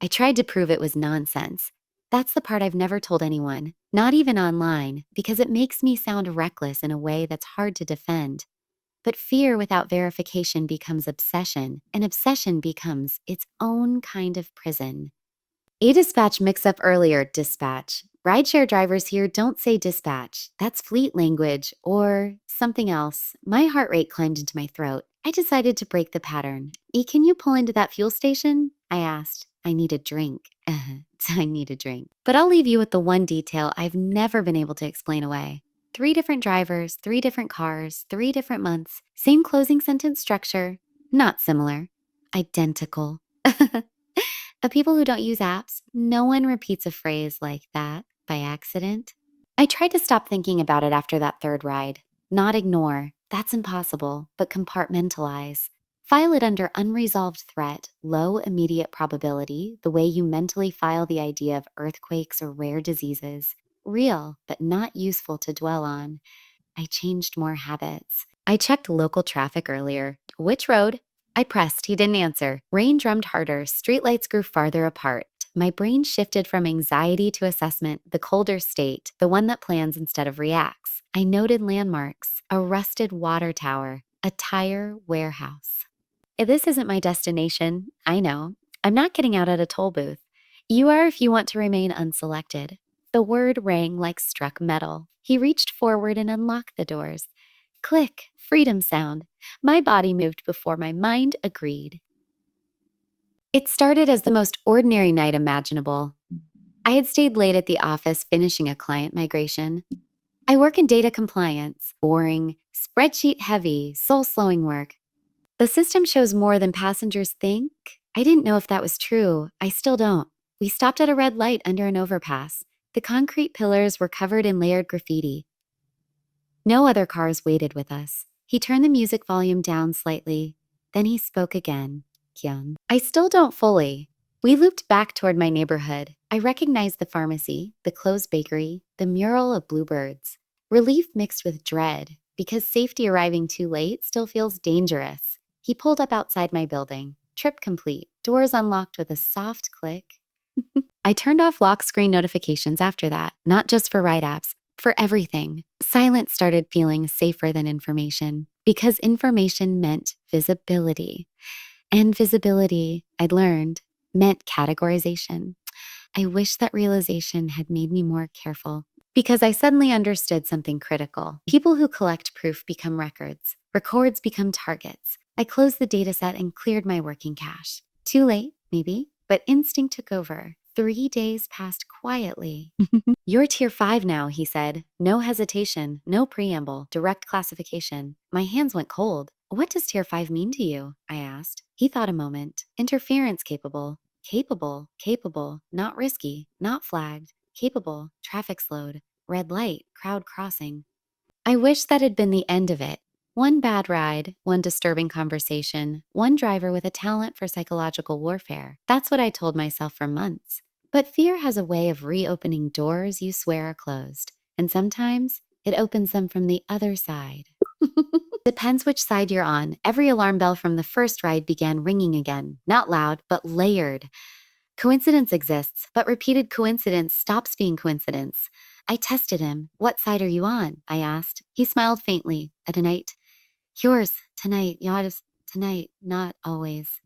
I tried to prove it was nonsense. That's the part I've never told anyone, not even online, because it makes me sound reckless in a way that's hard to defend. But fear without verification becomes obsession, and obsession becomes its own kind of prison. A dispatch mix up earlier, dispatch. Rideshare drivers here don't say dispatch. That's fleet language or something else. My heart rate climbed into my throat. I decided to break the pattern. Can you pull into that fuel station? I asked. I need a drink. I need a drink. But I'll leave you with the one detail I've never been able to explain away. 3 different drivers, 3 different cars, 3 different months, same closing sentence structure. Not similar. Identical. People who don't use apps, no one repeats a phrase like that by accident. I tried to stop thinking about it after that third ride. Not ignore, that's impossible, but compartmentalize. File it under unresolved threat, low immediate probability, the way you mentally file the idea of earthquakes or rare diseases. Real, but not useful to dwell on. I changed more habits. I checked local traffic earlier. Which road? I pressed. He didn't answer. Rain drummed harder. Streetlights grew farther apart. My brain shifted from anxiety to assessment, the colder state, the one that plans instead of reacts. I noted landmarks, a rusted water tower, a tire warehouse. This isn't my destination. I know. I'm not getting out at a toll booth. You are if you want to remain unselected. The word rang like struck metal. He reached forward and unlocked the doors. Click, freedom sound. My body moved before my mind agreed. It started as the most ordinary night imaginable. I had stayed late at the office finishing a client migration. I work in data compliance, boring, spreadsheet heavy, soul slowing work. The system shows more than passengers think. I didn't know if that was true. I still don't. We stopped at a red light under an overpass. The concrete pillars were covered in layered graffiti. No other cars waited with us. He turned the music volume down slightly. Then he spoke again. Kyung. I still don't fully. We looped back toward my neighborhood. I recognized the pharmacy, the closed bakery, the mural of bluebirds. Relief mixed with dread, because safety arriving too late still feels dangerous. He pulled up outside my building. Trip complete. Doors unlocked with a soft click. I turned off lock screen notifications after that, not just for ride apps, for everything. Silence started feeling safer than information, because information meant visibility. And visibility, I'd learned, meant categorization. I wish that realization had made me more careful, because I suddenly understood something critical. People who collect proof become records. Records become targets. I closed the dataset and cleared my working cache. Too late, maybe, but instinct took over. 3 days passed quietly. You're tier 5 now, he said. No hesitation, no preamble, direct classification. My hands went cold. What does tier 5 mean to you? I asked. He thought a moment. Interference capable. Capable, not risky, not flagged. Capable, traffic slowed. Red light, crowd crossing. I wish that had been the end of it. One bad ride, one disturbing conversation, one driver with a talent for psychological warfare. That's what I told myself for months. But fear has a way of reopening doors you swear are closed. And sometimes it opens them from the other side. Depends which side you're on. Every alarm bell from the first ride began ringing again. Not loud, but layered. Coincidence exists, but repeated coincidence stops being coincidence. I tested him. What side are you on? I asked. He smiled faintly. At a night. Yours, tonight, yours, tonight, not always.